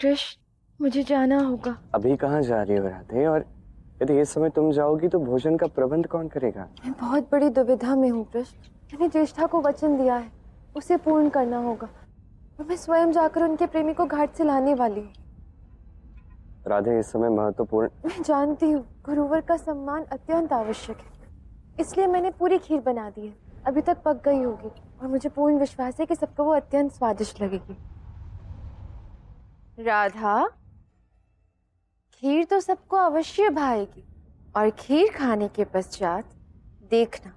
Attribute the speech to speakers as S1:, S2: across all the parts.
S1: कृष्ण, मुझे जाना होगा।
S2: अभी कहाँ जा रही हो राधे? और यदि इस समय तुम जाओगी तो भोजन का प्रबंध कौन करेगा?
S1: मैं बहुत बड़ी दुविधा में हूँ कृष्ण। मैंने ज्येष्ठा को वचन दिया है, उसे पूर्ण करना होगा और मैं स्वयं जाकर उनके प्रेमी को घाट से लाने वाली हूँ।
S2: राधे, इस समय महत्वपूर्ण।
S1: मैं जानती हूँ गुरुवर का सम्मान अत्यंत आवश्यक है, इसलिए मैंने पूरी खीर बना दी है। अभी तक पक गई होगी और मुझे पूर्ण विश्वास है कि सबको वो अत्यंत स्वादिष्ट लगेगी। राधा, खीर तो सबको अवश्य भाएगी और खीर खाने के पश्चात देखना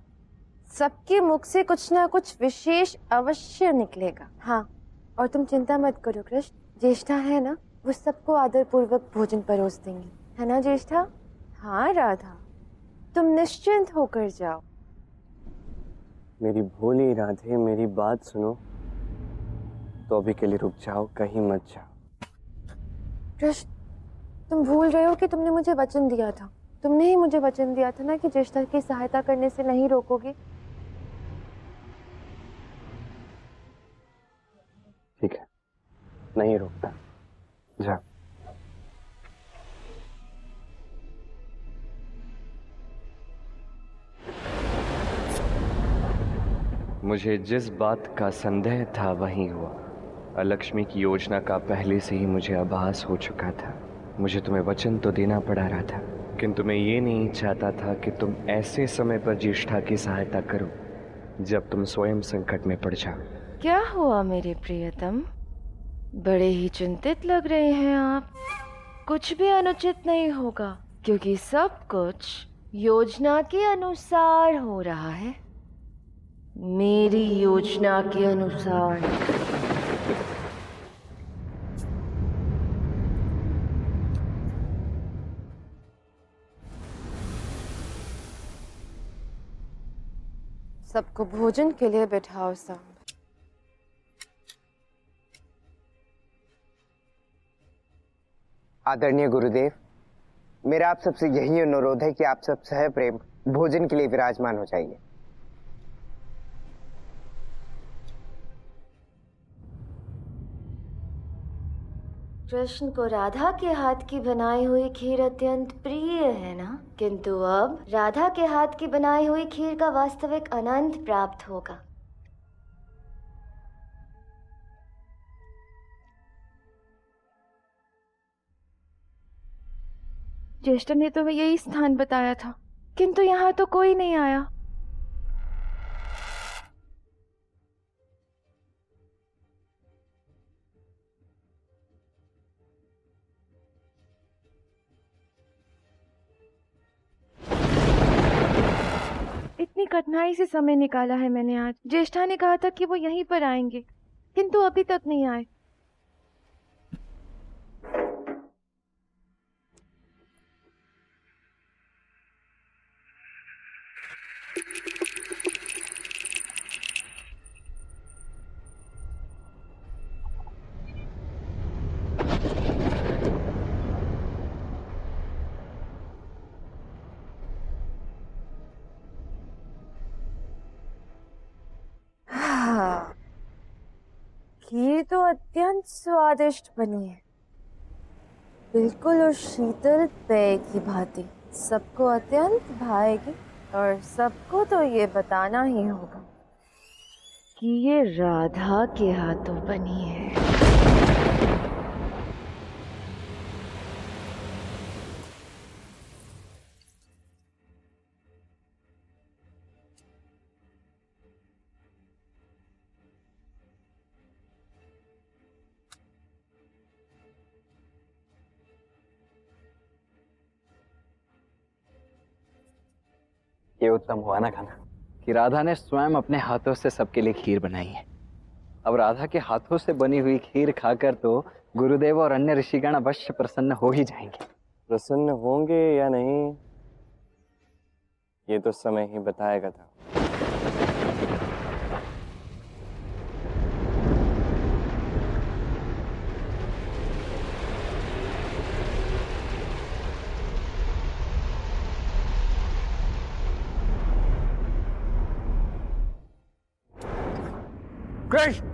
S1: सबके मुख से कुछ ना कुछ विशेष अवश्य निकलेगा। हाँ, और तुम चिंता मत करो कृष्ण, ज्येष्ठा है ना, वो सबको आदर पूर्वक भोजन परोस देंगी, है ना ज्येष्ठा? हाँ राधा, तुम निश्चिंत होकर जाओ।
S2: मेरी भोली राधे, मेरी बात सुनो। तो अभी के लिए रुक जाओ, कहीं मत जाओ।
S1: कृष्ण, तुम भूल रहे हो कि तुमने मुझे वचन दिया था। तुमने ही मुझे वचन दिया था ना कि ज्येष्ठा की सहायता करने से नहीं रोकोगे।
S2: ठीक है, नहीं रोकता। जा। मुझे जिस बात का संदेह था वही हुआ। अलक्ष्मी की योजना का पहले से ही मुझे आभास हो चुका था। मुझे तुम्हें वचन तो देना पड़ा रहा था, किंतु मैं ये नहीं चाहता था कि तुम ऐसे समय पर ज्येष्ठा की सहायता करो जब तुम स्वयं संकट में पड़ जाओ।
S1: क्या हुआ मेरे प्रियतम, बड़े ही चिंतित लग रहे हैं आप। कुछ भी अनुचित नहीं होगा क्योंकि सब कुछ योजना के अनुसार हो रहा है, मेरी योजना के अनुसार। सबको भोजन के लिए बैठाओ सब।
S3: आदरणीय गुरुदेव, मेरा आप सबसे यही अनुरोध है कि आप सब सह प्रेम भोजन के लिए विराजमान हो जाइए।
S1: कृष्ण को राधा के हाथ की बनाई हुई खीर अत्यंत प्रिय है ना, किंतु अब राधा के हाथ की बनाई हुई खीर का वास्तविक आनंद प्राप्त होगा। ज्येष्ठ ने तो यही स्थान बताया था, किंतु यहाँ तो कोई नहीं आया। इतनी कठिनाई से समय निकाला है मैंने आज। ज्येष्ठा ने कहा था कि वो यहीं पर आएंगे, किंतु अभी तक नहीं आए। खीर तो अत्यंत स्वादिष्ट बनी है, बिल्कुल उस शीतल पेय की भांति। सबको अत्यंत भाएगी और सबको तो ये बताना ही होगा कि ये राधा के हाथों बनी है।
S4: ये उत्तम हुआ ना खाना कि राधा ने स्वयं अपने हाथों से सबके लिए खीर बनाई है। अब राधा के हाथों से बनी हुई खीर खाकर तो गुरुदेव और अन्य ऋषिगण अवश्य प्रसन्न हो ही जाएंगे।
S2: प्रसन्न होंगे या नहीं, ये तो समय ही बताएगा था।
S3: कृष्ण,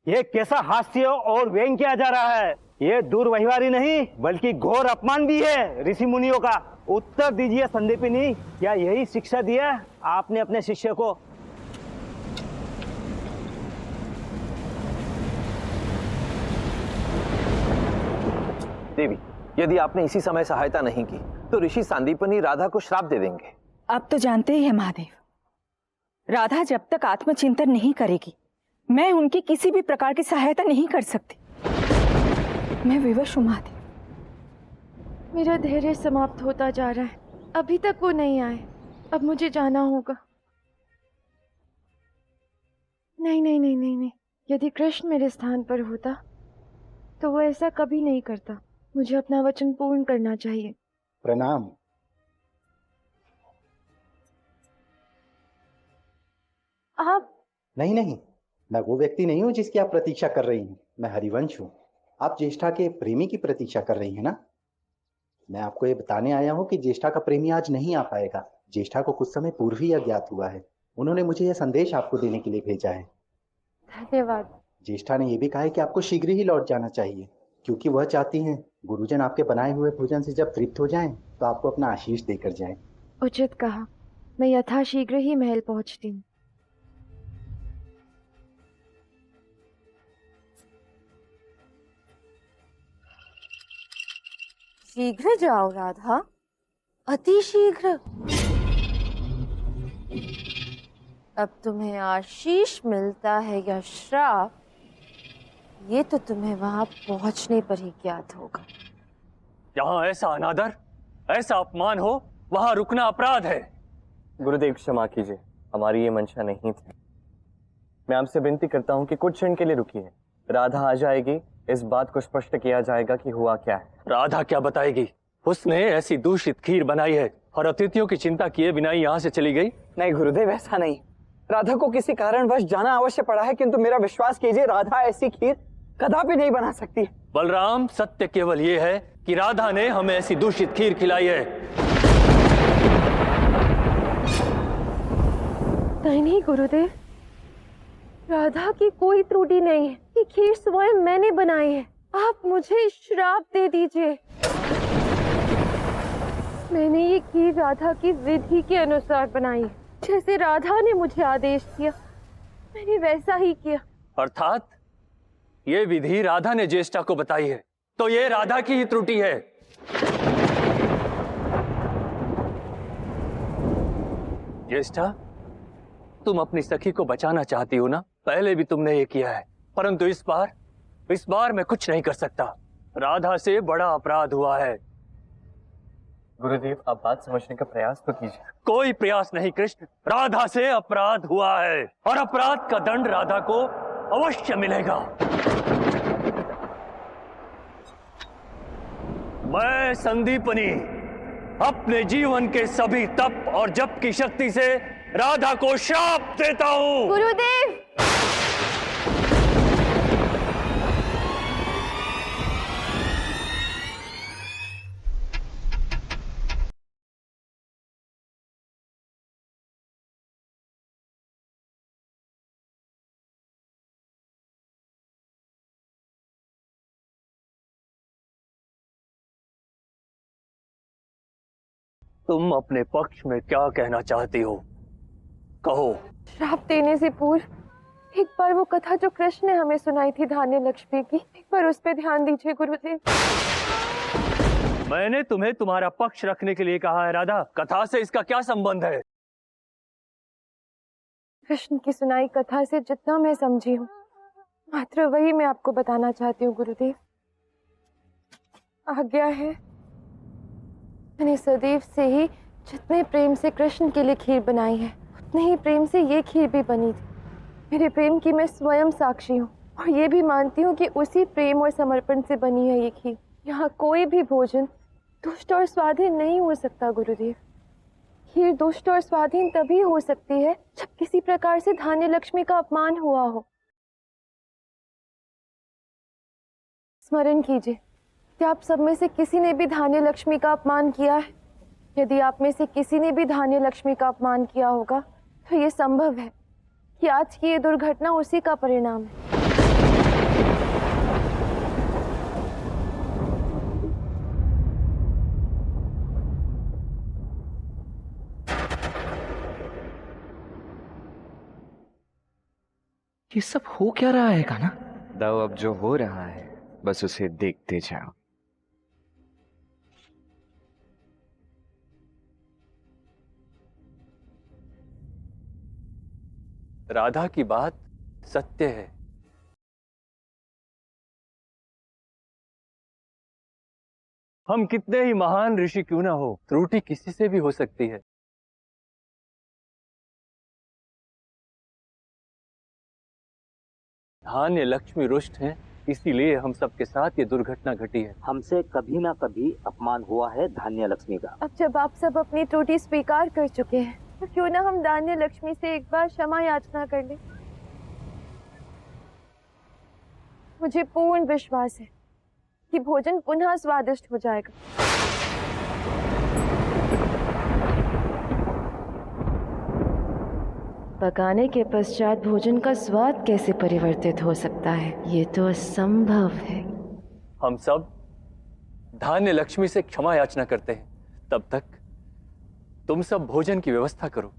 S5: ये कैसा हास्य और व्यंग किया जा रहा है? ये दुर्व्यवहारी नहीं बल्कि घोर अपमान भी है ऋषि मुनियों का। उत्तर दीजिए संदीपिनी, क्या यही शिक्षा दिया आपने अपने शिष्य को?
S6: देवी, यदि आपने इसी समय सहायता नहीं की तो ऋषि सांदीपनी राधा को श्राप दे देंगे।
S7: आप तो जानते ही हैं महादेव, राधा जब तक आत्मचिंतन नहीं करेगी मैं उनकी किसी भी प्रकार की सहायता नहीं कर सकती। मैं विवश हूं महादेव।
S1: मेरा धैर्य समाप्त होता जा रहा है। अभी तक वो नहीं आए, अब मुझे जाना होगा। नहीं नहीं नहीं नहीं नहीं, यदि कृष्ण मेरे स्थान पर होता तो वो ऐसा कभी नहीं करता। मुझे अपना वचन पूर्ण करना चाहिए।
S8: प्रणाम।
S1: आप?
S8: नहीं नहीं, मैं वो व्यक्ति नहीं हूँ जिसकी आप प्रतीक्षा कर रही हैं। मैं हरिवंश हूँ। आप ज्येष्ठा के प्रेमी की प्रतीक्षा कर रही हैं ना? मैं आपको ये बताने आया हूँ कि ज्येष्ठा का प्रेमी आज नहीं आ पाएगा। ज्येष्ठा को कुछ समय पूर्व ही अज्ञात हुआ है। उन्होंने मुझे यह संदेश आपको देने के लिए भेजा है।
S1: धन्यवाद।
S8: ज्येष्ठा ने यह भी कहा है कि आपको शीघ्र ही लौट जाना चाहिए, क्योंकि वह चाहती हैं गुरुजन आपके बनाए हुए भोजन से जब तृप्त हो जाएं तो आपको अपना आशीष देकर जाएं।
S1: उचित कहा। मैं यथाशीघ्र ही महल पहुंचती हूँ। शीघ्र जाओ राधा, अति शीघ्र। अब तुम्हें आशीष मिलता है या श्राप, ये तो तुम्हें वहां पहुंचने पर ही ज्ञात होगा।
S9: यहाँ ऐसा अनादर, ऐसा अपमान हो, वहां रुकना अपराध है।
S2: गुरुदेव क्षमा कीजिए, हमारी ये मंशा नहीं थी। मैं आपसे विनती करता हूँ कि कुछ क्षण के लिए रुकिए। राधा आ जाएगी, इस बात को स्पष्ट किया जाएगा कि हुआ क्या है।
S9: राधा क्या बताएगी? उसने ऐसी दूषित खीर बनाई है और अतिथियों की चिंता किए बिना ही यहाँ से चली गई।
S4: नहीं गुरुदेव, ऐसा नहीं। राधा को किसी कारणवश जाना अवश्य पड़ा है, किंतु मेरा विश्वास कीजिए राधा ऐसी खीर कदापि नहीं बना सकती।
S9: बलराम, सत्य केवल ये है कि राधा ने हमें ऐसी दूषित खीर खिलाई है।
S1: नहीं गुरुदेव, राधा की कोई त्रुटि नहीं है। ये खीर स्वयं मैंने बनाई है। आप मुझे श्राप दे दीजिए। मैंने ये खीर राधा की विधि के अनुसार बनाई है। जैसे राधा ने मुझे आदेश दिया मैंने वैसा ही किया।
S9: अर्थात ये विधि राधा ने ज्येष्ठा को बताई है, तो ये राधा की ही त्रुटि है। ज्येष्ठा, तुम अपनी सखी को बचाना चाहती हो ना? पहले भी तुमने ये किया है, परंतु इस बार मैं कुछ नहीं कर सकता। राधा से बड़ा अपराध हुआ है।
S2: गुरुदेव, आप बात समझने का प्रयास तो कीजिए।
S9: कोई प्रयास नहीं कृष्ण, राधा से अपराध हुआ है और अपराध का दंड राधा को अवश्य मिलेगा। मैं संदीपनी अपने जीवन के सभी तप और जप की शक्ति से राधा को श्राप देता हूं।
S1: गुरुदेव,
S9: तुम अपने पक्ष में क्या कहना चाहती हो? कहो।
S1: श्राप देने से पूर्व एक बार वो कथा जो कृष्ण ने हमें सुनाई थी धान्य लक्ष्मी की, एक बार उस पर ध्यान दीजिए गुरुदेव।
S9: मैंने तुम्हें तुम्हारा पक्ष रखने के लिए कहा है राधा, कथा से इसका क्या संबंध है?
S1: कृष्ण की सुनाई कथा से जितना मैं समझी हूँ मात्र वही मैं आपको बताना चाहती हूँ गुरुदेव। आज्ञा है, मैंने सदैव से ही जितने प्रेम से कृष्ण के लिए खीर बनाई है उतने ही प्रेम से ये खीर भी बनी थी। मेरे प्रेम की मैं स्वयं साक्षी हूँ और ये भी मानती हूँ कि उसी प्रेम और समर्पण से बनी है ये खीर। यहाँ कोई भी भोजन दुष्ट और स्वाधीन नहीं हो सकता गुरुदेव। खीर दुष्ट और स्वाधीन तभी हो सकती है जब किसी प्रकार से धान्य लक्ष्मी का अपमान हुआ हो। स्मरण कीजिए कि आप सब में से किसी ने भी धान्य लक्ष्मी का अपमान किया है। यदि आप में से किसी ने भी धान्य लक्ष्मी का अपमान किया होगा तो ये संभव है कि आज की ये दुर्घटना उसी का परिणाम है।
S10: ये सब हो क्या रहा है कान्हा?
S2: दाऊ, अब जो हो रहा है बस उसे देखते जाओ।
S9: राधा की बात सत्य है। हम कितने ही महान ऋषि क्यों ना हो, त्रुटि किसी से भी हो सकती है। धान्य लक्ष्मी रुष्ट हैं, इसीलिए हम सबके साथ ये दुर्घटना घटी है।
S5: हमसे कभी ना कभी अपमान हुआ है धान्य लक्ष्मी का।
S1: अब जब आप सब अपनी त्रुटि स्वीकार कर चुके हैं तो क्यों ना हम धान्य लक्ष्मी से एक बार क्षमा याचना कर लें। मुझे पूर्ण विश्वास है कि भोजन पुनः स्वादिष्ट हो जाएगा। पकाने के पश्चात भोजन का स्वाद कैसे परिवर्तित हो सकता है, ये तो असंभव है।
S9: हम सब धान्य लक्ष्मी से क्षमा याचना करते हैं, तब तक तुम सब भोजन की व्यवस्था करो।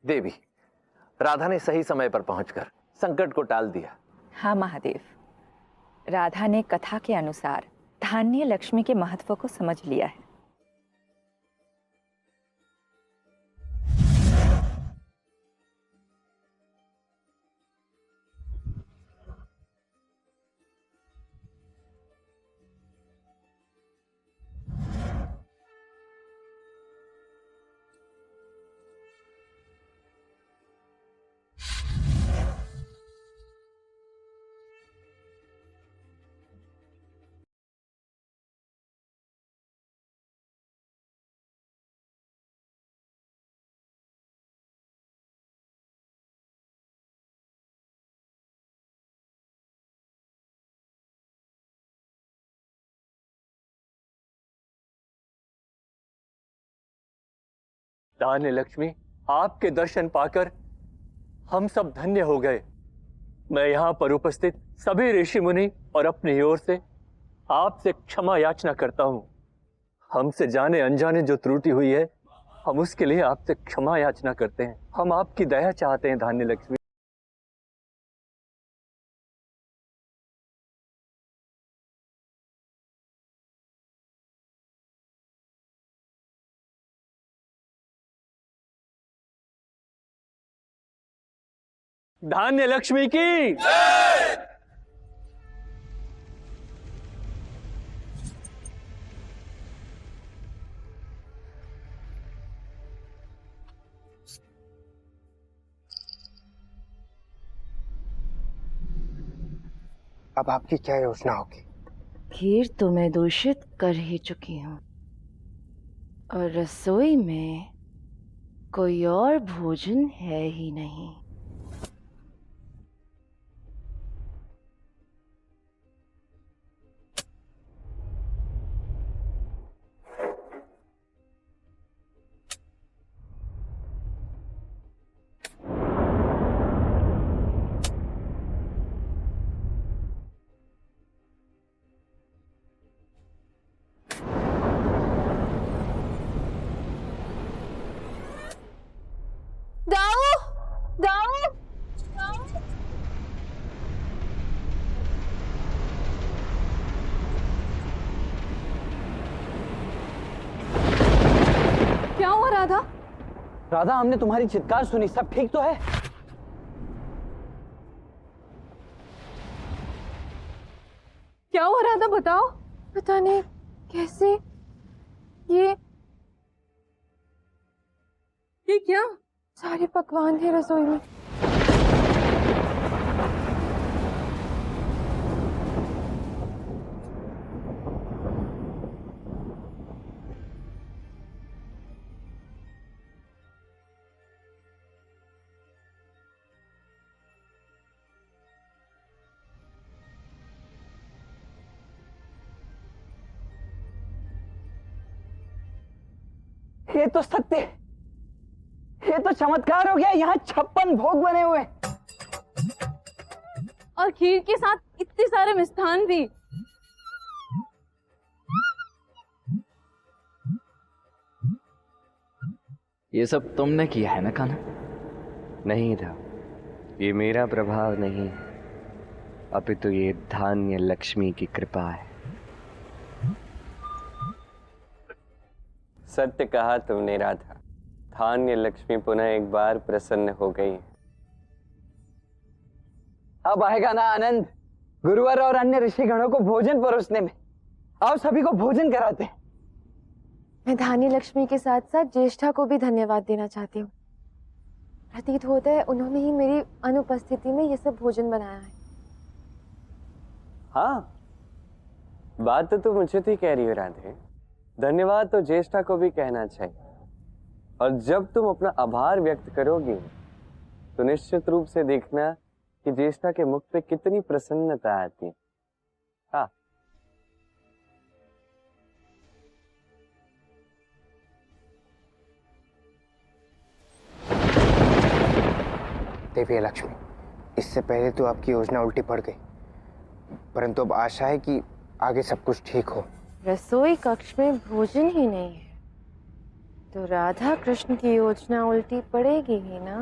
S6: देवी, राधा ने सही समय पर पहुंचकर संकट को टाल दिया।
S7: हाँ महादेव, राधा ने कथा के अनुसार धान्य लक्ष्मी के महत्व को समझ लिया है।
S9: धान्य लक्ष्मी, आपके दर्शन पाकर हम सब धन्य हो गए। मैं यहाँ पर उपस्थित सभी ऋषि मुनि और अपनी ओर से आपसे क्षमा याचना करता हूँ। हमसे जाने अनजाने जो त्रुटि हुई है, हम उसके लिए आपसे क्षमा याचना करते हैं। हम आपकी दया चाहते हैं धान्य लक्ष्मी। धान्य लक्ष्मी की
S3: अब आपकी क्या योजना होगी?
S1: खीर तो मैं दूषित कर ही चुकी हूँ और रसोई में कोई और भोजन है ही नहीं। दाऊ, दाऊ, दाऊ। क्या हुआ राधा?
S4: राधा, हमने तुम्हारी चित्कार सुनी, सब ठीक तो है?
S1: क्या हुआ राधा, बताओ। पता नहीं कैसे ये क्या? सारे पकवान थे रसोई में।
S4: ये तो सत्य, ये तो चमत्कार हो गया। यहाँ 56 भोग बने हुए
S1: और खीर के साथ इतने सारे मिष्ठान भी।
S4: ये सब तुमने किया है ना कान्हा?
S2: नहीं था, ये मेरा प्रभाव नहीं, अपितु ये धान्य लक्ष्मी की कृपा है।
S10: सत्य कहा तुमने राधा, धान्य लक्ष्मी पुनः एक बार प्रसन्न हो गई है।
S4: अब आएगा ना आनंद गुरुवर और अन्य ऋषिगणों को भोजन परोसने में। आओ सभी को भोजन कराते हैं।
S1: मैं धान्य लक्ष्मी के साथ साथ ज्येष्ठा को भी धन्यवाद देना चाहती हूँ। प्रतीत होता है उन्होंने ही मेरी अनुपस्थिति में ये सब भोजन बनाया है।
S10: हाँ, बात तो तुम मुझे ही कह रही हो राधे। धन्यवाद तो ज्येष्ठा को भी कहना चाहिए। और जब तुम अपना आभार व्यक्त करोगी तो निश्चित रूप से देखना कि ज्येष्ठा के मुख पे कितनी प्रसन्नता आती है। हाँ,
S3: देवी लक्ष्मी, इससे पहले तो आपकी योजना उल्टी पड़ गई, परंतु अब आशा है कि आगे सब कुछ ठीक हो।
S1: रसोई कक्ष में भोजन ही नहीं है तो राधा कृष्ण की योजना उल्टी पड़ेगी ही ना।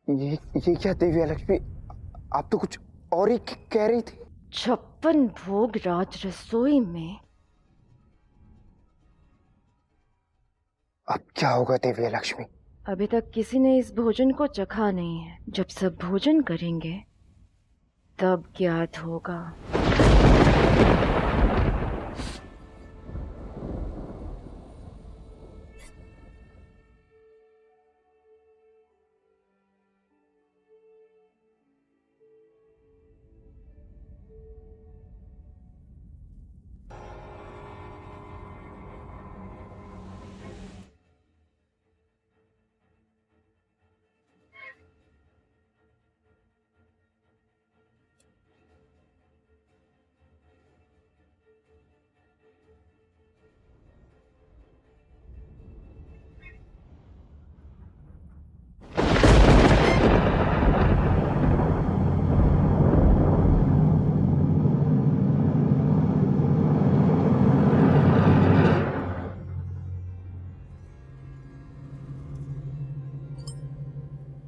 S3: ये क्या देवी लक्ष्मी, आप तो कुछ और ही कह रही थी।
S1: 56 भोग राज रसोई में।
S3: अब क्या होगा देवी लक्ष्मी?
S1: अभी तक किसी ने इस भोजन को चखा नहीं है। जब सब भोजन करेंगे तब ज्ञात होगा।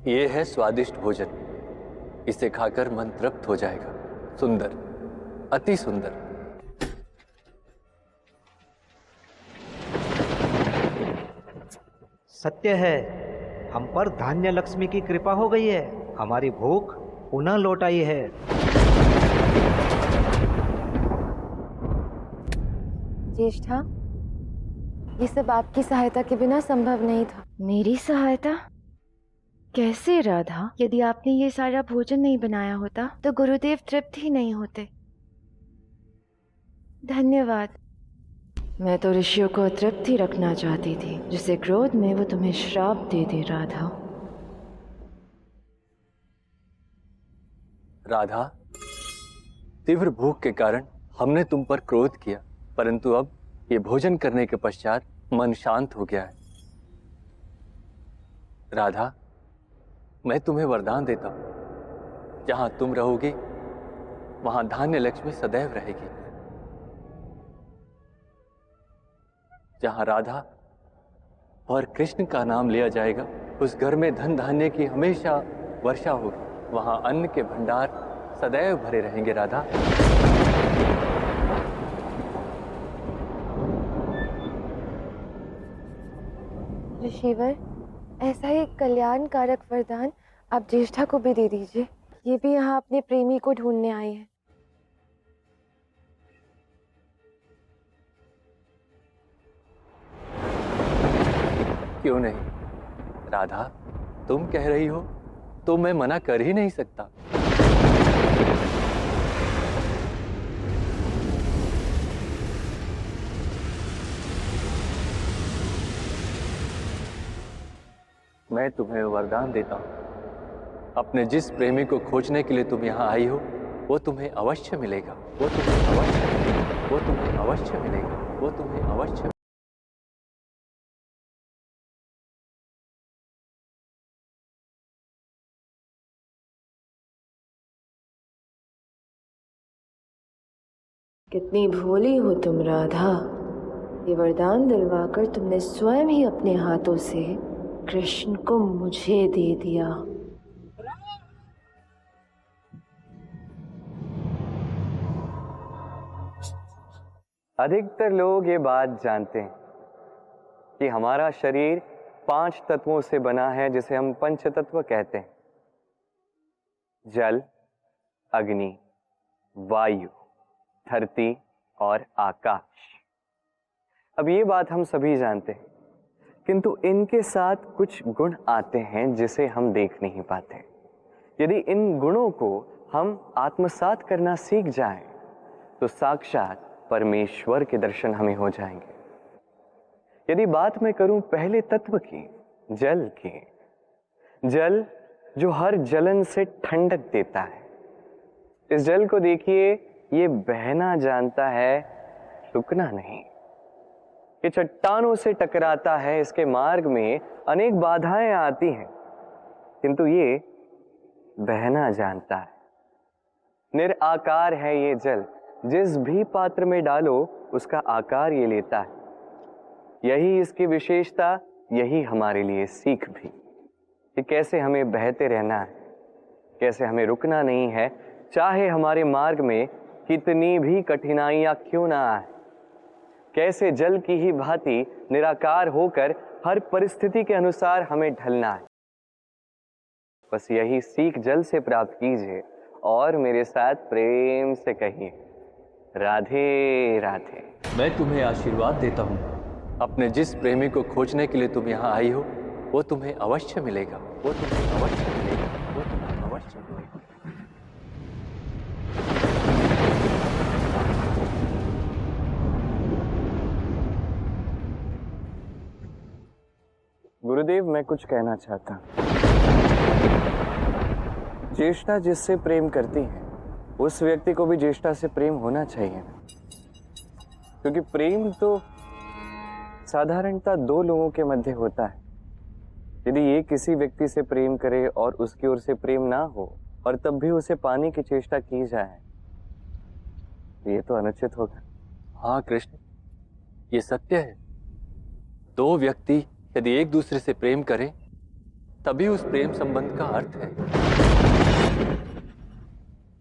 S9: ये है स्वादिष्ट भोजन, इसे खाकर मन तृप्त हो जाएगा। सुंदर, अति सुंदर।
S5: सत्य है, हम पर धान्य लक्ष्मी की कृपा हो गई है। हमारी भूख पुनः लौट आई है।
S1: ज्येष्ठा, ये सब आपकी सहायता के बिना संभव नहीं था। मेरी सहायता? कैसे राधा? यदि आपने ये सारा भोजन नहीं बनाया होता तो गुरुदेव तृप्त ही नहीं होते। धन्यवाद। मैं तो ऋषियों को तृप्त ही रखना चाहती थी, जिसे क्रोध में वो तुम्हें श्राप दे दे राधा।
S9: राधा, तीव्र भूख के कारण हमने तुम पर क्रोध किया, परंतु अब ये भोजन करने के पश्चात मन शांत हो गया है। राधा, मैं तुम्हें वरदान देता हूं, जहां तुम रहोगी वहां धान्य लक्ष्मी सदैव रहेगी। जहां राधा और कृष्ण का नाम लिया जाएगा, उस घर में धन धान्य की हमेशा वर्षा होगी। वहां अन्न के भंडार सदैव भरे रहेंगे। राधा,
S1: ऋषिवर, ऐसा ही कल्याणकारक वरदान आप ज्येष्ठा को भी दे दीजिए। ये भी यहाँ अपने प्रेमी को ढूंढने आई है।
S9: क्यों नहीं? राधा, तुम कह रही हो तो मैं मना कर ही नहीं सकता। मैं तुम्हें वरदान देता हूँ, अपने जिस प्रेमी को खोजने के लिए तुम यहाँ आई हो, वो तुम्हें अवश्य मिलेगा, वो तुम्हें अवश्य मिलेगा, वो तुम्हें अवश्य मिलेगा, वो तुम्हें अवश्य।
S1: कितनी भोली हो तुम राधा, ये वरदान दिलवाकर तुमने स्वयं ही अपने हाथों से कृष्ण को मुझे दे दिया।
S10: अधिकतर लोग ये बात जानते हैं कि हमारा शरीर 5 तत्वों से बना है, जिसे हम पंच तत्व कहते हैं। जल, अग्नि, वायु, धरती और आकाश। अब ये बात हम सभी जानते हैं, किंतु इनके साथ कुछ गुण आते हैं जिसे हम देख नहीं पाते। यदि इन गुणों को हम आत्मसात करना सीख जाएं, तो साक्षात परमेश्वर के दर्शन हमें हो जाएंगे। यदि बात मैं करूं पहले तत्व की, जल की, जल जो हर जलन से ठंडक देता है। इस जल को देखिए, ये बहना जानता है, रुकना नहीं। ये चट्टानों से टकराता है, इसके मार्ग में अनेक बाधाएं आती हैं, किंतु ये बहना जानता है। निराकार है ये जल, जिस भी पात्र में डालो उसका आकार ये लेता है। यही इसकी विशेषता, यही हमारे लिए सीख भी कि कैसे हमें बहते रहना है, कैसे हमें रुकना नहीं है, चाहे हमारे मार्ग में कितनी भी कठिनाइयां क्यों ना आए। कैसे जल की ही भांति निराकार होकर हर परिस्थिति के अनुसार हमें ढलना है। बस यही सीख जल से प्राप्त कीजिए और मेरे साथ प्रेम से कहिए, राधे राधे।
S9: मैं तुम्हें आशीर्वाद देता हूँ, अपने जिस प्रेमी को खोजने के लिए तुम यहाँ आई हो, वो तुम्हें अवश्य मिलेगा, वो तुम्हें अवश्य मिलेगा, वो तुम्हें अवश्य मिलेगा।
S10: गुरुदेव, मैं कुछ कहना चाहता हूँ। ज्येष्ठा जिससे प्रेम करती है, उस व्यक्ति को भी ज्येष्ठा से प्रेम होना चाहिए, क्योंकि प्रेम तो साधारणतः 2 लोगों के मध्य होता है। यदि ये किसी व्यक्ति से प्रेम करे और उसकी ओर से प्रेम ना हो और तब भी उसे पाने की चेष्टा की जाए, ये तो अनुचित होगा।
S9: हाँ कृष्ण, ये सत्य है। 2 व्यक्ति यदि एक दूसरे से प्रेम करें, तभी उस प्रेम संबंध का अर्थ है।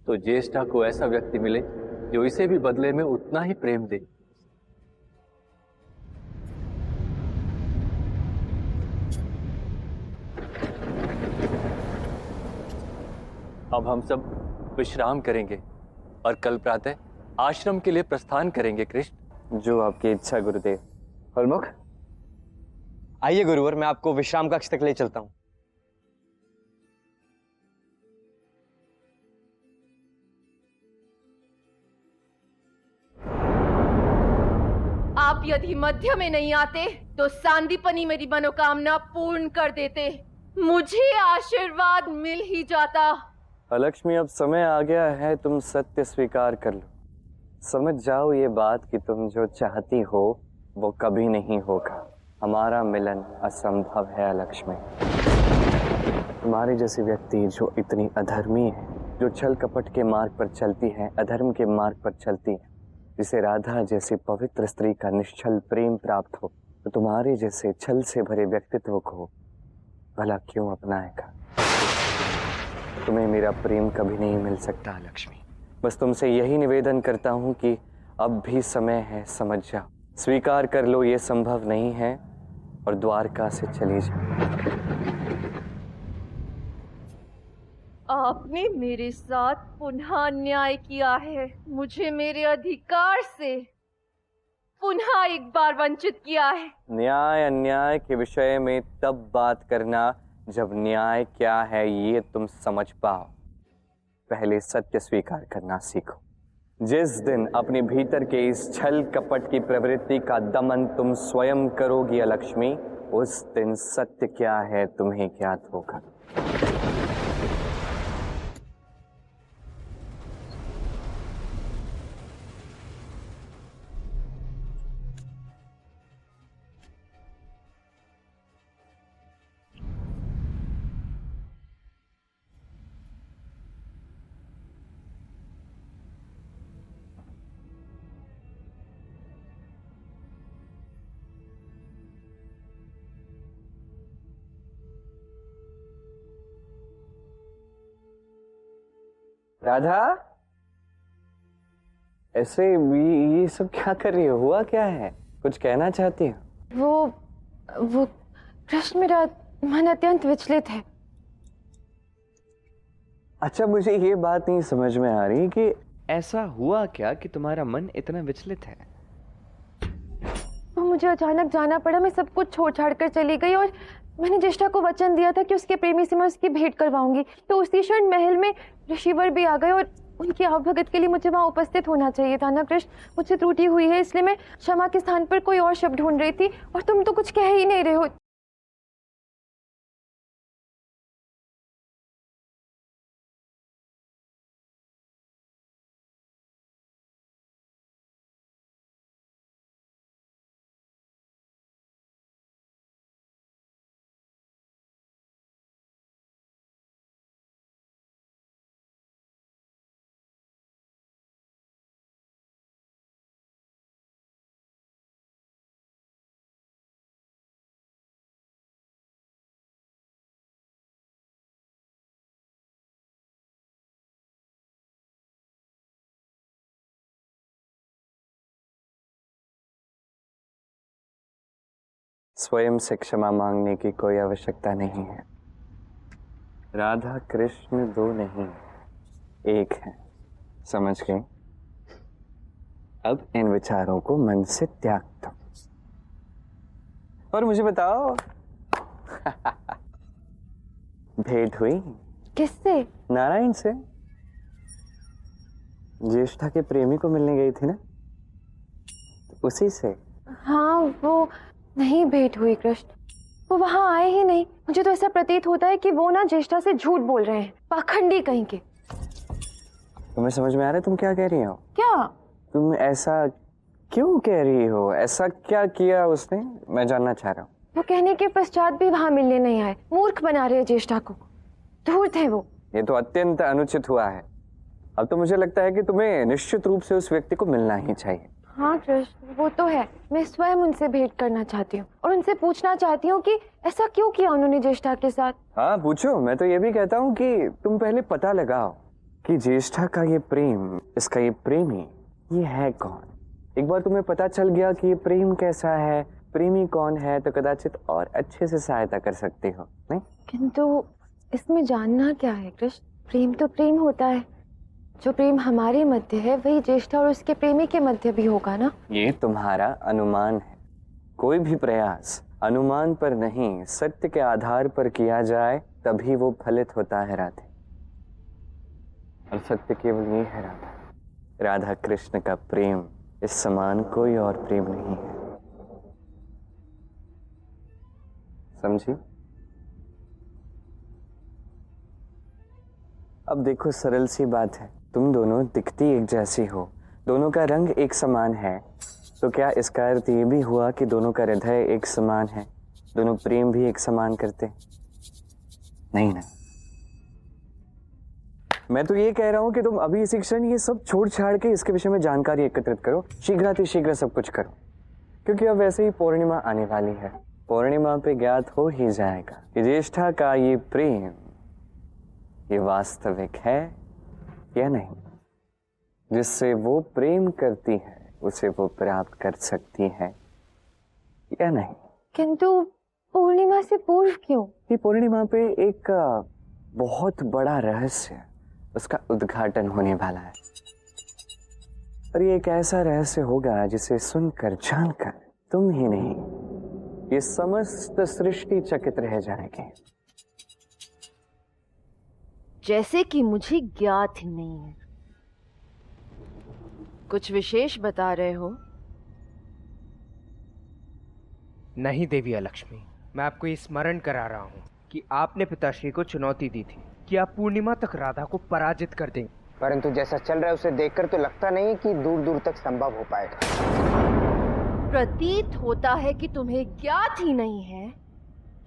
S9: तो ज्येष्ठा को ऐसा व्यक्ति मिले जो इसे भी बदले में उतना ही प्रेम दे। अब हम सब विश्राम करेंगे और कल प्रातः आश्रम के लिए प्रस्थान करेंगे। कृष्ण,
S10: जो आपकी इच्छा गुरुदेव।
S3: हलमुख, आइए गुरुवर, मैं आपको विश्राम कक्ष तक ले चलता हूं।
S1: आप यदि मध्य में नहीं आते तो सांदीपनी मेरी मनोकामना पूर्ण कर देते। मुझे आशीर्वाद मिल ही जाता।
S10: लक्ष्मी, अब समय आ गया है, तुम सत्य स्वीकार कर लो। समझ जाओ ये बात कि तुम जो चाहती हो वो कभी नहीं होगा। हमारा मिलन असंभव है लक्ष्मी। तुम्हारे जैसे व्यक्ति जो इतनी अधर्मी है, जो छल कपट के मार्ग पर चलती है, अधर्म के मार्ग पर चलती है, जिसे राधा जैसी पवित्र स्त्री का निश्चल प्रेम प्राप्त हो, तो तुम्हारे जैसे छल से भरे व्यक्तित्व को भला क्यों अपनाएगा? तुम्हें मेरा प्रेम कभी नहीं मिल सकता लक्ष्मी। बस तुमसे यही निवेदन करता हूं कि अब भी समय है, समझ जाओ, स्वीकार कर लो ये संभव नहीं है और द्वारका से चली जाओ।
S1: आपने मेरे साथ पुनः अन्याय किया है। मुझे मेरे अधिकार से पुनः एक बार वंचित किया है।
S10: न्याय अन्याय के विषय में तब बात करना जब न्याय क्या है ये तुम समझ पाओ। पहले सत्य स्वीकार करना सीखो। जिस दिन अपने भीतर के इस छल कपट की प्रवृत्ति का दमन तुम स्वयं करोगी लक्ष्मी, उस दिन सत्य क्या है तुम्हें ज्ञात होगा। राधा, ऐसे ये सब क्या कर रही हो? हुआ क्या है? कुछ कहना चाहती हो?
S1: वो कृष्ण, मेरा मन अत्यंत विचलित है।
S10: अच्छा, मुझे ये बात नहीं समझ में आ रही कि
S2: ऐसा हुआ क्या कि तुम्हारा मन इतना विचलित है?
S1: वो मुझे अचानक जाना पड़ा, मैं सब कुछ छोड़ छाड़ कर चली गई और मैंने ज्येष्ठा को वचन दिया था कि उसके प्रेमी से मैं उसकी भेंट करवाऊंगी। तो उसी क्षण महल में ऋषिवर भी आ गए और उनकी आवभगत के लिए मुझे वहां उपस्थित होना चाहिए था ना कृष्ण। मुझसे त्रुटि हुई है, इसलिए मैं क्षमा के स्थान पर कोई और शब्द ढूंढ रही थी और तुम तो कुछ कह ही नहीं रहे हो।
S10: स्वयं से क्षमा मांगने की कोई आवश्यकता नहीं है। राधा कृष्ण दो नहीं, एक है, समझ गए? अब इन विचारों को मन से त्याग दो और मुझे बताओ भेंट हुई?
S1: किससे?
S10: नारायण से। ज्येष्ठा के प्रेमी को मिलने गई थी ना, उसी से।
S1: हाँ, वो नहीं भेंट हुई कृष्ण, वो वहां आए ही नहीं। मुझे तो ऐसा प्रतीत होता है कि वो ना ज्येष्ठा से झूठ बोल रहे हैं, पाखंडी कहीं के।
S10: तुम्हें समझ में आ रहा है तुम क्या कह रही हो?
S1: क्या?
S10: तुम ऐसा क्यों कह रही हो? ऐसा क्या किया उसने, मैं जानना चाह रहा हूँ।
S1: वो कहने के पश्चात भी वहां मिलने नहीं आए, मूर्ख बना रहे ज्येष्ठा को। दूर थे वो।
S10: ये तो अत्यंत अनुचित हुआ है। अब तो मुझे लगता है कि तुम्हें निश्चित रूप से उस व्यक्ति को मिलना ही चाहिए।
S1: हाँ कृष्ण, वो तो है। मैं स्वयं उनसे भेंट करना चाहती हूँ और उनसे पूछना चाहती हूँ कि ऐसा क्यों किया उन्होंने ज्येष्ठा के साथ।
S10: हाँ पूछो। मैं तो ये भी कहता हूँ कि तुम पहले पता लगाओ कि ज्येष्ठा का ये प्रेम, इसका ये प्रेमी, ये है कौन। एक बार तुम्हें पता चल गया कि ये प्रेम कैसा है, प्रेमी कौन है, तो कदाचित और अच्छे से सहायता कर सकती हो, नहीं?
S1: किंतु इसमें जानना क्या है कृष्ण? प्रेम तो प्रेम होता है। जो प्रेम हमारे मध्य है वही ज्येष्ठा और उसके प्रेमी के मध्य भी होगा ना। ये
S10: तुम्हारा अनुमान है। कोई भी प्रयास अनुमान पर नहीं, सत्य के आधार पर किया जाए तभी वो फलित होता है राधे। और सत्य केवल ये है राधा, राधा कृष्ण का प्रेम, इस समान कोई और प्रेम नहीं है। समझी? अब देखो, सरल सी बात है, तुम दोनों दिखती एक जैसी हो, दोनों का रंग एक समान है, तो क्या इसका अर्थ ये भी हुआ कि दोनों का हृदय एक समान है, दोनों प्रेम भी एक समान करते? नहीं ना। मैं तो ये कह रहा हूं कि तुम अभी इसी क्षण ये सब छोड़ छाड़ के इसके विषय में जानकारी एकत्रित करो, शीघ्र सब कुछ करो, क्योंकि अब वैसे ही पूर्णिमा आने वाली है। पूर्णिमा पे ज्ञात हो ही जाएगा कि ज्येष्ठा का ये प्रेम, ये वास्तविक है या नहीं। जिससे वो प्रेम करती है उसे वो प्राप्त कर सकती है या नहीं।
S1: किंतु पूर्णिमा से पूर्व क्यों?
S10: ये पूर्णिमा पे एक बहुत बड़ा रहस्य, उसका उद्घाटन होने वाला है। और ये एक ऐसा रहस्य होगा जिसे सुनकर जानकर तुम ही नहीं, ये समस्त सृष्टि चकित रह जाएगी।
S11: जैसे कि मुझे ज्ञात ही नहीं है। कुछ विशेष बता रहे हो?
S12: नहीं देवी अलक्ष्मी, मैं आपको ये स्मरण करा रहा हूँ कि आपने पिताश्री को चुनौती दी थी कि आप पूर्णिमा तक राधा को पराजित कर देंगे,
S3: परंतु जैसा चल रहा है उसे देखकर तो लगता नहीं कि दूर दूर तक संभव हो पाएगा।
S11: प्रतीत होता है कि तुम्हें ज्ञात ही नहीं है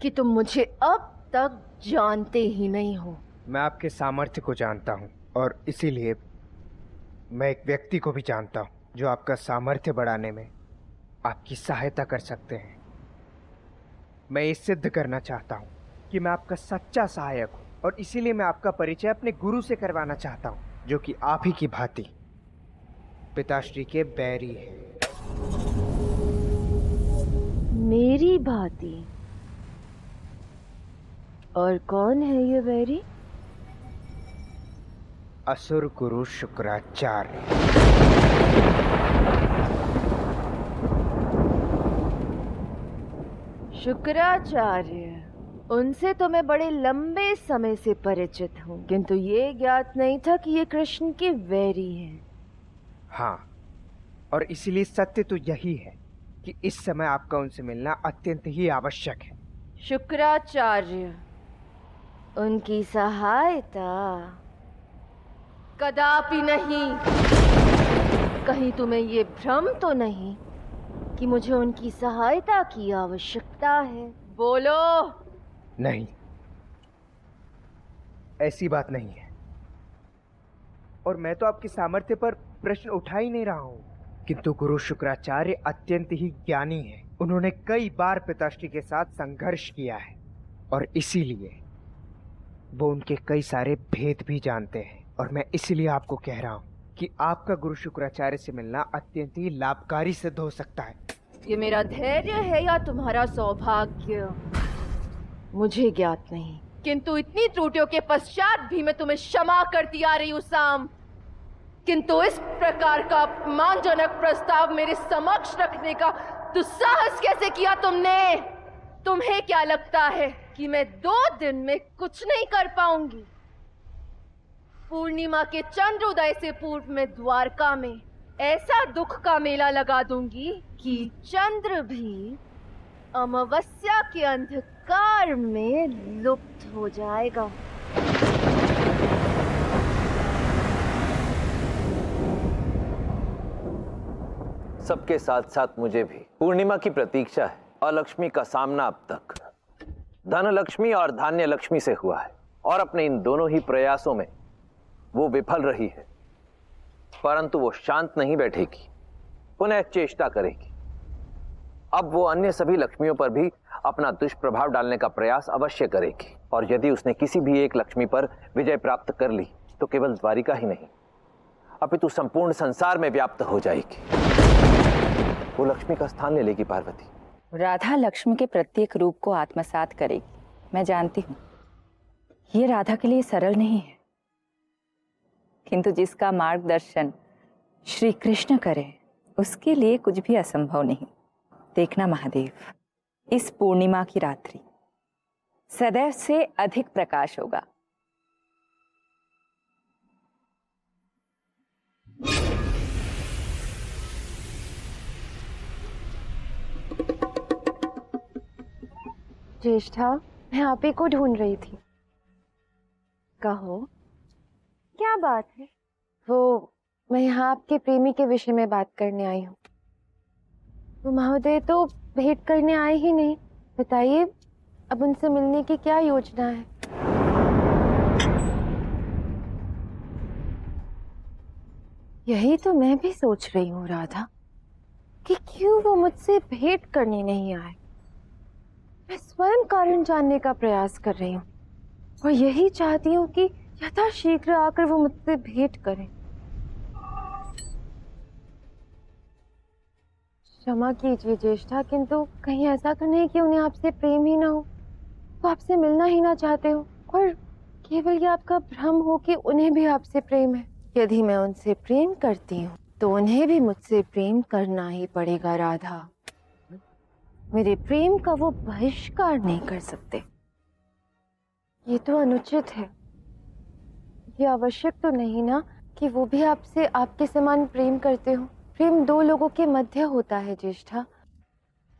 S11: कि तुम मुझे अब तक जानते ही नहीं हो।
S12: मैं आपके सामर्थ्य को जानता हूँ और इसीलिए मैं एक व्यक्ति को भी जानता हूँ जो आपका सामर्थ्य बढ़ाने में आपकी सहायता कर सकते हैं। मैं ये सिद्ध करना चाहता हूँ कि मैं आपका सच्चा सहायक हूँ और इसीलिए मैं आपका परिचय अपने गुरु से करवाना चाहता हूँ, जो कि आप ही की भांति पिताश्री के बैरी है।
S11: मेरी भांति? और कौन है ये बैरी?
S12: असुर गुरु शुक्राचार्य।
S11: शुक्राचार्य, उनसे तो मैं बड़े लंबे समय से परिचित हूँ, किंतु ये ज्ञात नहीं था कि ये कृष्ण के वैरी हैं।
S12: हाँ, और इसीलिए सत्य तो यही है कि इस समय आपका उनसे मिलना अत्यंत ही आवश्यक है।
S11: शुक्राचार्य, उनकी सहायता कदापि नहीं। कहीं तुम्हें ये भ्रम तो नहीं कि मुझे उनकी सहायता की आवश्यकता है? बोलो।
S12: नहीं, ऐसी बात नहीं है। और मैं तो आपके सामर्थ्य पर प्रश्न उठा ही नहीं रहा हूँ, किंतु गुरु शुक्राचार्य अत्यंत ही ज्ञानी हैं। उन्होंने कई बार पिताश्री के साथ संघर्ष किया है और इसीलिए वो उनके कई सारे भेद भी जानते हैं। और मैं इसीलिए आपको कह रहा हूँ कि आपका गुरु शुक्राचार्य से मिलना अत्यंत ही लाभकारी सिद्ध हो सकता है।
S11: ये मेरा धैर्य है या तुम्हारा सौभाग्य, मुझे ज्ञात नहीं, किंतु इतनी त्रुटियों के पश्चात भी मैं तुम्हें क्षमा करती आ रही हूँ साम। किंतु इस प्रकार का अपमानजनक प्रस्ताव मेरे समक्ष रखने का दुस्साहस कैसे किया तुमने? तुम्हें क्या लगता है कि मैं 2 दिन में कुछ नहीं कर पाऊंगी? पूर्णिमा के चंद्रोदय से पूर्व में द्वारका में ऐसा दुख का मेला लगा दूंगी कि चंद्र भी अमावस्या के अंधकार में लुप्त हो जाएगा।
S6: सबके साथ साथ मुझे भी पूर्णिमा की प्रतीक्षा है और लक्ष्मी का सामना अब तक धन लक्ष्मी और धान्य लक्ष्मी से हुआ है और अपने इन दोनों ही प्रयासों में वो विफल रही है। परंतु वो शांत नहीं बैठेगी, पुनः चेष्टा करेगी। अब वो अन्य सभी लक्ष्मियों पर भी अपना दुष्प्रभाव डालने का प्रयास अवश्य करेगी और यदि उसने किसी भी एक लक्ष्मी पर विजय प्राप्त कर ली तो केवल द्वारिका ही नहीं अपितु संपूर्ण संसार में व्याप्त हो जाएगी। वो लक्ष्मी का स्थान ले लेगी। पार्वती,
S7: राधा लक्ष्मी के प्रत्येक रूप को आत्मसात करेगी। मैं जानती हूँ ये राधा के लिए सरल नहीं है, किंतु जिसका मार्गदर्शन श्री कृष्ण करे उसके लिए कुछ भी असंभव नहीं। देखना महादेव, इस पूर्णिमा की रात्रि सदैव से अधिक प्रकाश होगा।
S1: ज्येष्ठा, मैं आप ही को ढूंढ रही थी। कहो, क्या बात है? वो मैं यहाँ आपके प्रेमी के विषय में बात करने आई हूँ। वो महोदय तो भेंट करने आए ही नहीं। बताइए, अब उनसे मिलने की क्या योजना है? यही तो मैं भी सोच रही हूँ राधा, कि क्यों वो मुझसे भेंट करने नहीं आए। मैं स्वयं कारण जानने का प्रयास कर रही हूँ और यही चाहती हूँ कि यथाशीघ्र आकर वो मुझसे भेंट करें। क्षमा कीजिए ज्येष्ठा, किंतु कहीं ऐसा तो नहीं कि उन्हें आपसे प्रेम ही ना हो, तो आपसे मिलना ही ना चाहते हो, और केवल ये आपका भ्रम हो कि उन्हें भी आपसे प्रेम है। यदि मैं उनसे प्रेम करती हूँ तो उन्हें भी मुझसे प्रेम करना ही पड़ेगा राधा। मेरे प्रेम का वो बहिष्कार नहीं कर सकते। ये तो अनुचित है। ये आवश्यक तो नहीं ना कि वो भी आपसे आपके समान प्रेम करते हो। प्रेम 2 लोगों के मध्य होता है ज्येष्ठा।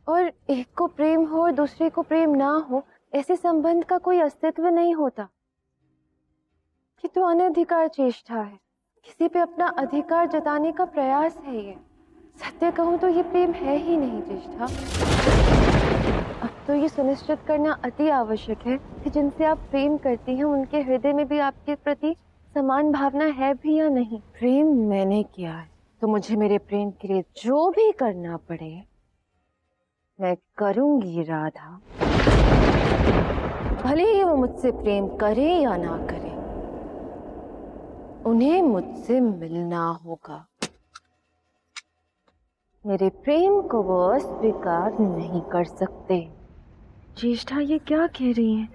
S1: और एक को प्रेम हो और दूसरे को प्रेम ना हो, ऐसे संबंध का कोई अस्तित्व नहीं होता। ये तो अनधिकार चेष्टा है, किसी पे अपना अधिकार जताने का प्रयास है ये। सत्य कहूं तो ये प्रेम है ही नहीं ज्येष्ठा। अब तो ये सुनिश्चित करना अति आवश्यक है कि जिनसे आप प्रेम करती हैं उनके हृदय में भी आपके प्रति समान भावना है भी या नहीं। प्रेम मैंने किया है तो मुझे मेरे प्रेम के लिए जो भी करना पड़े मैं करूंगी राधा, भले ही वो मुझसे प्रेम करे या ना करे, उन्हें मुझसे मिलना होगा। मेरे प्रेम को वो अस्वीकार नहीं कर सकते। ज्येष्ठा ये क्या कह रही हैं?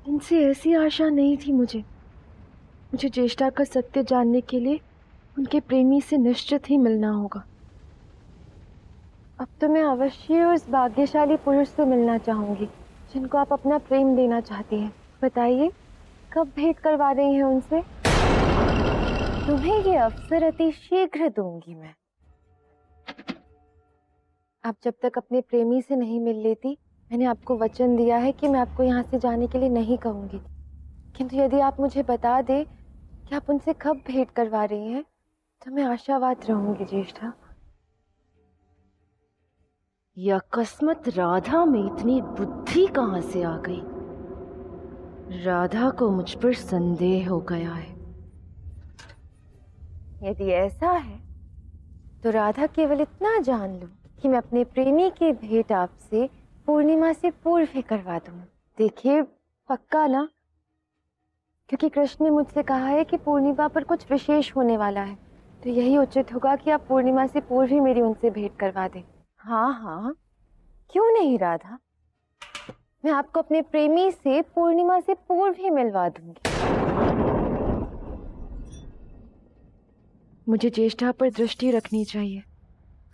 S1: इनसे ऐसी आशा नहीं थी मुझे ज्येष्ठा का सत्य जानने के लिए उनके प्रेमी से निश्चित ही मिलना होगा। अब तो मैं अवश्य उस भाग्यशाली पुरुष से मिलना चाहूंगी जिनको आप अपना प्रेम देना चाहती हैं। बताइए कब भेंट करवा रही हैं उनसे? तुम्हें ये अवसर अति शीघ्र दूंगी मैं। आप जब तक अपने प्रेमी से नहीं मिल लेती, मैंने आपको वचन दिया है कि मैं आपको यहाँ से जाने के लिए नहीं कहूंगी, किंतु यदि आप मुझे बता दे कि आप उनसे कब भेंट करवा रही हैं तो मैं आशावाद रहूंगी ज्येष्ठा। यह अकस्मात राधा में इतनी बुद्धि कहाँ से आ गई? राधा को मुझ पर संदेह हो गया है। यदि ऐसा है तो राधा केवल इतना जान लो कि मैं अपने प्रेमी की भेंट आपसे पूर्णिमा से पूर्व ही करवा दूं। देखिए पक्का ना, क्योंकि कृष्ण ने मुझसे कहा है कि पूर्णिमा पर कुछ विशेष होने वाला है, तो यही उचित होगा कि आप पूर्णिमा से पूर्व ही मेरी उनसे भेंट करवा दें। हाँ हाँ, क्यों नहीं राधा, मैं आपको अपने प्रेमी से पूर्णिमा से पूर्व ही मिलवा दूंगी। मुझे ज्येष्ठा पर दृष्टि रखनी चाहिए।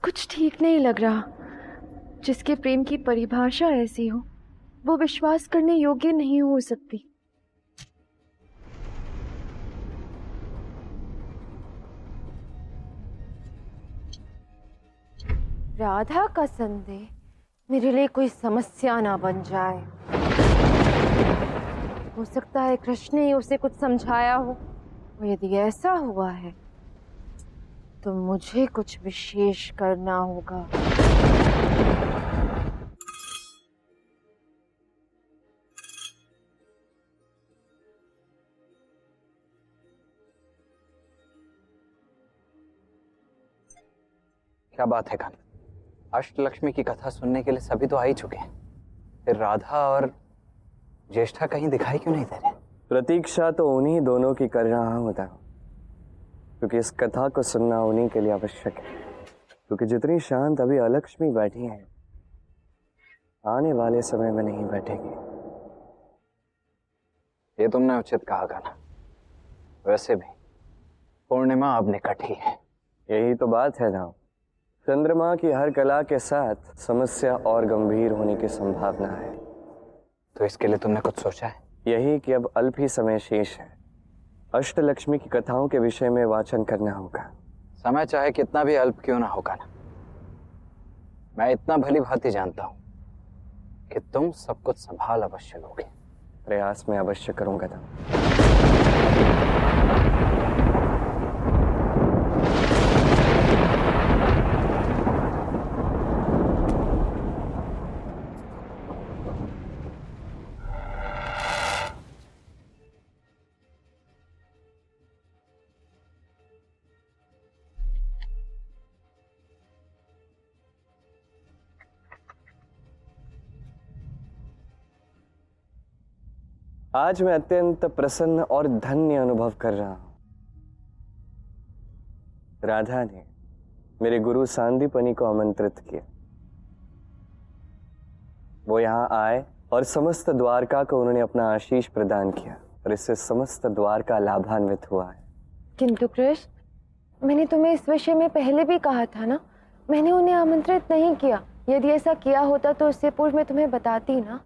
S1: कुछ ठीक नहीं लग रहा। जिसके प्रेम की परिभाषा ऐसी हो वो विश्वास करने योग्य नहीं हो सकती। राधा का संदेह मेरे लिए कोई समस्या ना बन जाए। हो सकता है कृष्ण ने उसे कुछ समझाया हो, और यदि ऐसा हुआ है तो मुझे कुछ विशेष करना होगा।
S4: क्या बात है कान्हा? अष्टलक्ष्मी की कथा सुनने के लिए सभी तो आ ही चुके हैं, फिर राधा और ज्येष्ठा कहीं दिखाई क्यों नहीं दे रहे?
S10: प्रतीक्षा तो उन्हीं दोनों की कर रहा होता, क्योंकि इस कथा को सुनना उन्हीं के लिए आवश्यक है। क्योंकि जितनी शांत अभी अलक्ष्मी बैठी है, आने वाले समय में नहीं बैठेगी।
S4: ये तुमने उचित कहा कान्हा। वैसे भी पूर्णिमा अब निकट ही है।
S10: यही तो बात है राम। चंद्रमा की हर कला के साथ समस्या और गंभीर होने की संभावना है।
S4: तो इसके लिए तुमने कुछ सोचा है?
S10: यही कि अब अल्प ही समय शेष है। अष्टलक्ष्मी की कथाओं के विषय में वाचन करना होगा।
S4: समय चाहे कितना भी अल्प क्यों ना होगा ना, मैं इतना भली भांति जानता हूं कि तुम सब कुछ संभाल अवश्य लोगे।
S10: प्रयास में अवश्य करूंगा था। आज मैं अत्यंत प्रसन्न और धन्य अनुभव कर रहा हूं। राधा ने मेरे गुरु सांदीपनि को आमंत्रित किया। वो यहां आए और समस्त द्वारका को उन्होंने अपना आशीष प्रदान किया, और इससे समस्त द्वारका लाभान्वित हुआ है।
S1: किंतु कृष्ण, मैंने तुम्हें इस विषय में पहले भी कहा था ना, मैंने उन्हें आमंत्रित नहीं किया। यदि ऐसा किया होता तो उससे पूर्व मैं तुम्हें बताती ना।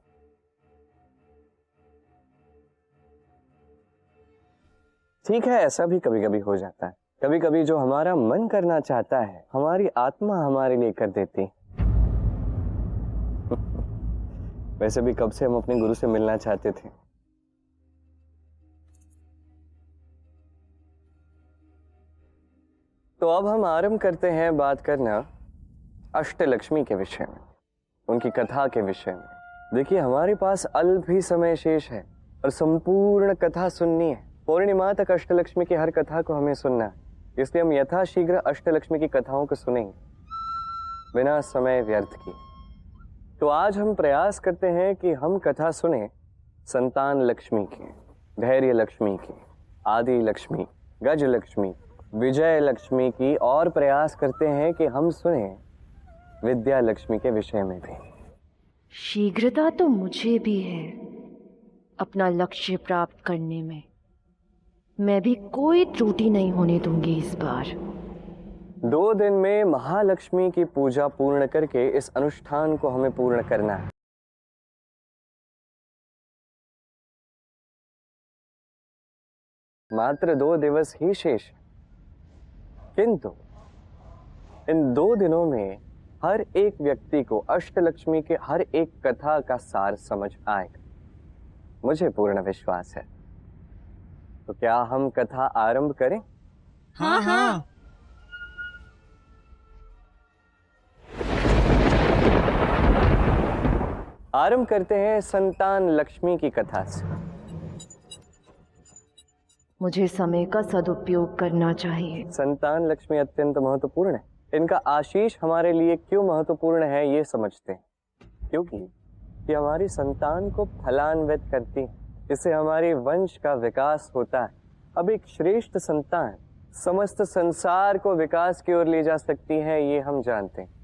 S10: ठीक है, ऐसा भी कभी कभी हो जाता है। कभी कभी जो हमारा मन करना चाहता है, हमारी आत्मा हमारे लिए कर देती। वैसे भी कब से हम अपने गुरु से मिलना चाहते थे। तो अब हम आरंभ करते हैं बात करना अष्टलक्ष्मी के विषय में, उनकी कथा के विषय में। देखिए, हमारे पास अल्प ही समय शेष है और संपूर्ण कथा सुननी है। पूर्णिमा तक अष्टलक्ष्मी की हर कथा को हमें सुनना है, इसलिए हम यथाशीघ्र अष्टलक्ष्मी की कथाओं को सुनेंगे बिना समय व्यर्थ किए। तो आज हम प्रयास करते हैं कि हम कथा सुने संतान लक्ष्मी की, धैर्य लक्ष्मी की, आदि लक्ष्मी, गज लक्ष्मी, विजय लक्ष्मी की, और प्रयास करते हैं कि हम सुने विद्या लक्ष्मी के विषय में भी।
S11: शीघ्रता तो मुझे भी है अपना लक्ष्य प्राप्त करने में। मैं भी कोई त्रुटि नहीं होने दूंगी इस बार।
S10: 2 दिन में महालक्ष्मी की पूजा पूर्ण करके इस अनुष्ठान को हमें पूर्ण करना है। मात्र 2 दिवस ही शेष है, किंतु इन 2 दिनों में हर एक व्यक्ति को अष्टलक्ष्मी के हर एक कथा का सार समझ आएगा, मुझे पूर्ण विश्वास है। तो क्या हम कथा आरंभ करें?
S12: हाँ हाँ।
S10: आरंभ करते हैं संतान लक्ष्मी की कथा से।
S11: मुझे समय का सदुपयोग करना चाहिए।
S10: संतान लक्ष्मी अत्यंत महत्वपूर्ण है। इनका आशीष हमारे लिए क्यों महत्वपूर्ण है ये समझते हैं, क्योंकि ये हमारी संतान को फलान्वित करती है, इससे हमारे वंश का विकास होता है। अब एक श्रेष्ठ संतान समस्त संसार को विकास की ओर ले जा सकती है, ये हम जानते हैं।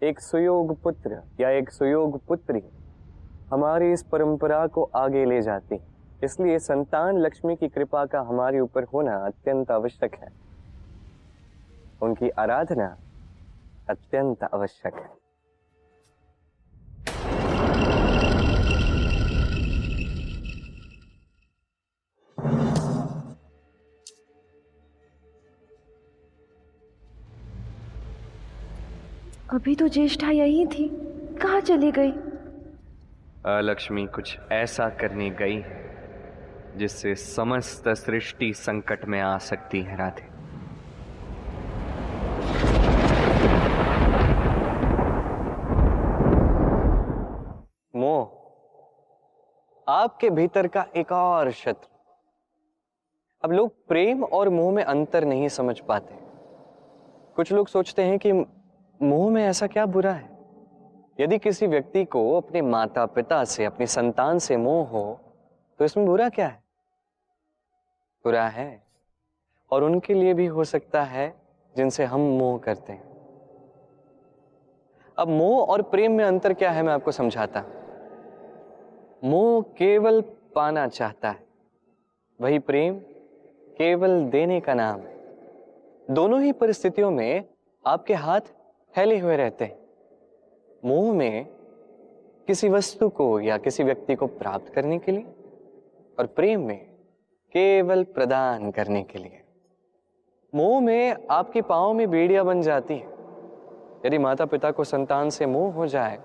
S10: एक सुयोग पुत्र या एक सुयोग पुत्री हमारी इस परंपरा को आगे ले जाती है, इसलिए संतान लक्ष्मी की कृपा का हमारे ऊपर होना अत्यंत आवश्यक है। उनकी आराधना अत्यंत आवश्यक है।
S11: अभी तो ज्येष्ठा यही थी, कहाँ चली गई?
S2: लक्ष्मी कुछ ऐसा करने गई है जिससे समस्त सृष्टि संकट में आ सकती है। राधे,
S10: मोह आपके भीतर का एक और शत्रु। अब लोग प्रेम और मोह में अंतर नहीं समझ पाते। कुछ लोग सोचते हैं कि मोह में ऐसा क्या बुरा है। यदि किसी व्यक्ति को अपने माता पिता से, अपनी संतान से मोह हो तो इसमें बुरा क्या है? बुरा है, और उनके लिए भी हो सकता है जिनसे हम मोह करते हैं। अब मोह और प्रेम में अंतर क्या है मैं आपको समझाता। मोह केवल पाना चाहता है, वही प्रेम केवल देने का नाम है। दोनों ही परिस्थितियों में आपके हाथ फैले हुए रहते हैं। मोह में किसी वस्तु को या किसी व्यक्ति को प्राप्त करने के लिए, और प्रेम में केवल प्रदान करने के लिए। मोह में आपके पांव में बेड़ियां बन जाती हैं। यदि माता पिता को संतान से मोह हो जाए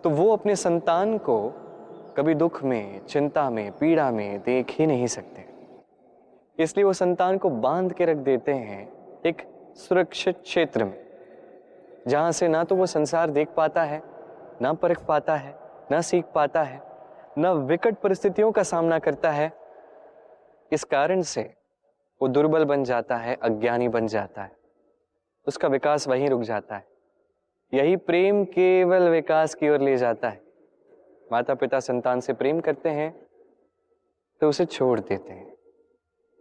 S10: तो वो अपने संतान को कभी दुख में, चिंता में, पीड़ा में देख ही नहीं सकते। इसलिए वो संतान को बांध के रख देते हैं एक सुरक्षित क्षेत्र में, जहां से ना तो वो संसार देख पाता है, ना परख पाता है, ना सीख पाता है, ना विकट परिस्थितियों का सामना करता है। इस कारण से वो दुर्बल बन जाता है, अज्ञानी बन जाता है, उसका विकास वहीं रुक जाता है। यही प्रेम केवल विकास की ओर ले जाता है। माता पिता संतान से प्रेम करते हैं तो उसे छोड़ देते हैं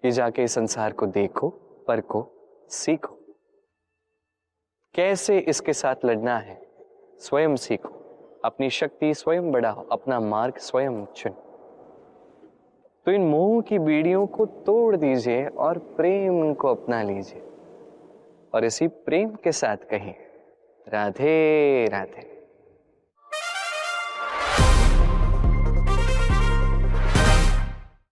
S10: कि जाके इस संसार को देखो, परखो, सीखो, कैसे इसके साथ लड़ना है स्वयं सीखो, अपनी शक्ति स्वयं बढ़ाओ, अपना मार्ग स्वयं चुनो। तो इन मोह की बीड़ियों को तोड़ दीजिए और प्रेम को अपना लीजिए, और इसी प्रेम के साथ कहिए राधे राधे।